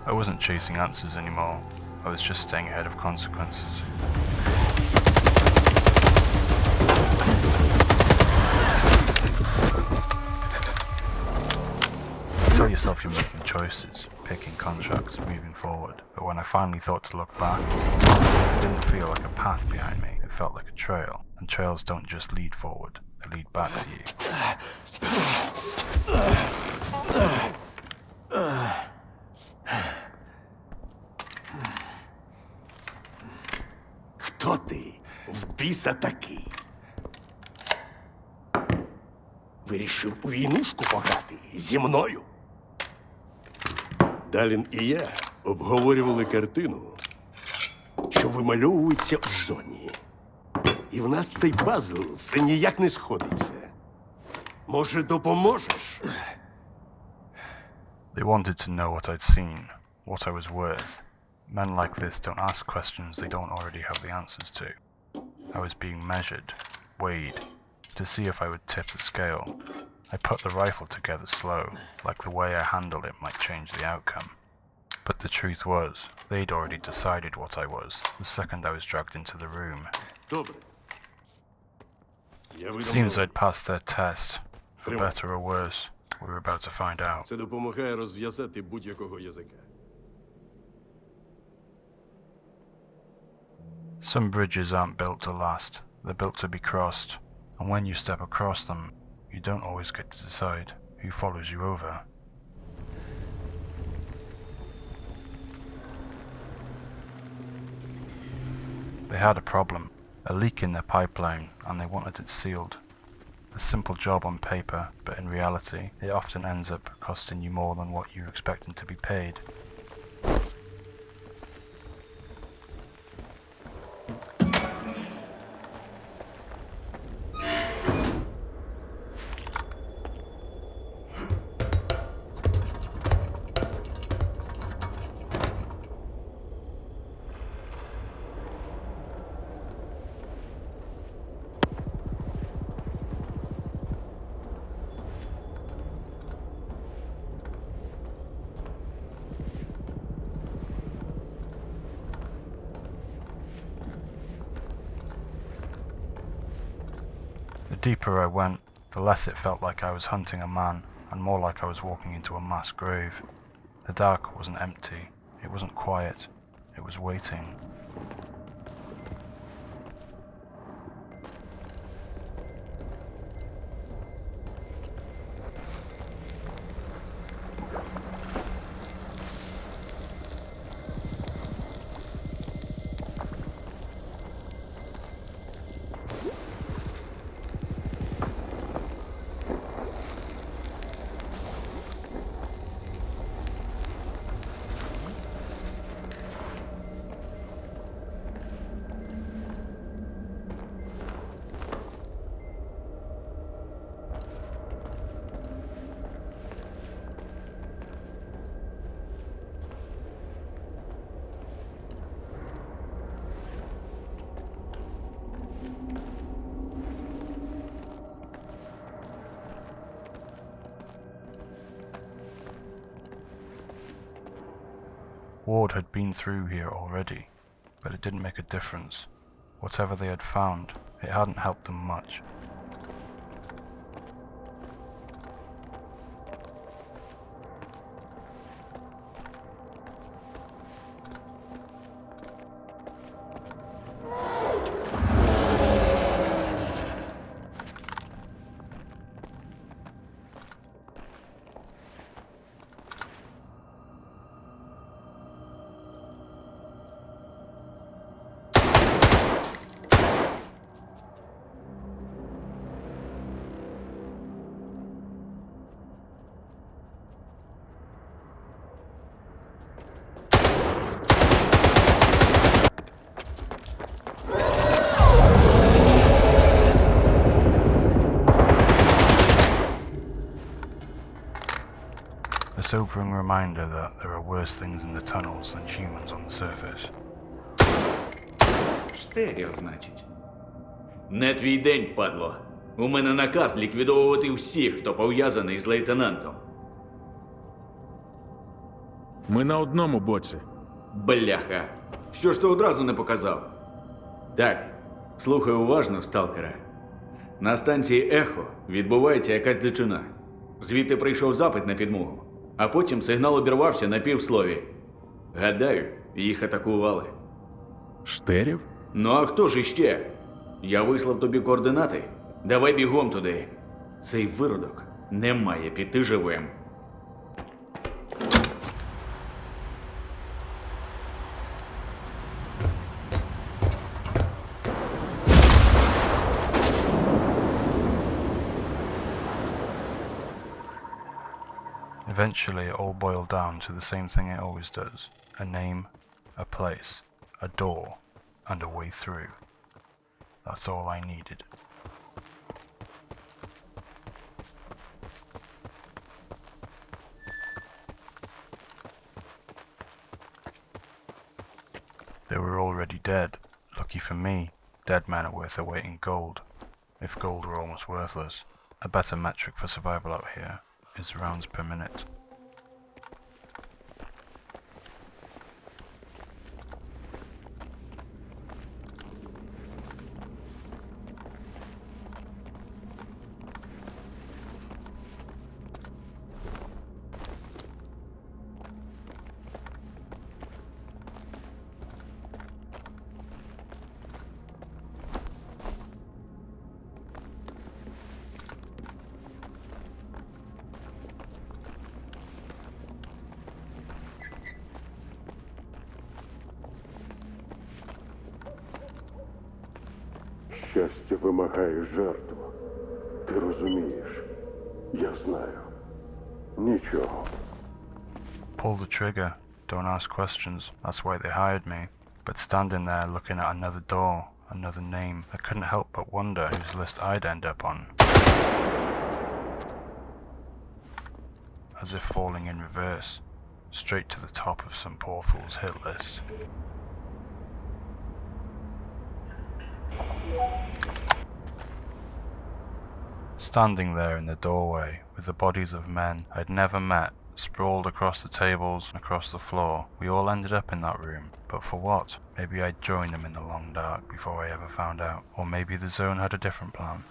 I wasn't chasing answers anymore. I was just staying ahead of consequences. Tell yourself you're making choices, picking contracts, moving forward, but when I finally thought to look back, it didn't feel like a path behind me, it felt like a trail, and trails don't just lead forward, they lead back to you. Хто ти? В біса такий? Вирішив у війнушку пограти зі мною? Далін і я обговорювали картину, що вимальовується в зоні. І в нас цей пазл все ніяк не сходиться. Може, допоможеш? They wanted to know what I'd seen, what I was worth. Men like this don't ask questions they don't already have the answers to. I was being measured, weighed, to see if I would tip the scale. I put the rifle together slow, like the way I handled it might change the outcome. But the truth was, they'd already decided what I was, the second I was dragged into the room. Добре. It seems I'd passed their test, for better or worse. We were about to find out. Це допомагає розв'язати будь-якого язика. Some bridges aren't built to last, they're built to be crossed, and when you step across them, you don't always get to decide who follows you over. They had a problem, a leak in their pipeline, and they wanted it sealed. A simple job on paper, but in reality, it often ends up costing you more than what you're expecting to be paid. The deeper I went, the less it felt like I was hunting a man, and more like I was walking into a mass grave. The dark wasn't empty, it wasn't quiet, it was waiting. Ward had been through here already, but it didn't make a difference. Whatever they had found, it hadn't helped them much. A sobering reminder that there are worse things in the tunnels than humans on the surface. Штеріо, значить. Не твій день, падло. У мене наказ ліквідовувати всіх, хто пов'язаний з лейтенантом. Ми на одному боці. Бляха. Що ж ти одразу не показав? Так, слухай уважно, сталкера. На станції Ехо відбувається якась дичина. Звідти прийшов запит на підмогу, а потім сигнал обірвався на півслові. Гадаю, їх атакували. Штерів? Ну а хто ж іще? Я вислав тобі координати. Давай бігом туди. Цей виродок не має піти живим. Eventually it all boiled down to the same thing it always does. A name, a place, a door, and a way through. That's all I needed. They were already dead. Lucky for me, dead men are worth their weight in gold. If gold were almost worthless. A better metric for survival out here is rounds per minute. Щастя вимагає жертв. Ти розумієш? Я знаю. Нічого. Pull the trigger, don't ask questions, that's why they hired me. But standing there looking at another door, another name, I couldn't help but wonder whose list I'd end up on. As if falling in reverse, straight to the top of some poor fool's hit list. Standing there in the doorway, with the bodies of men I'd never met, sprawled across the tables and across the floor, we all ended up in that room. But for what? Maybe I'd join them in the long dark before I ever found out. Or maybe the zone had a different plan.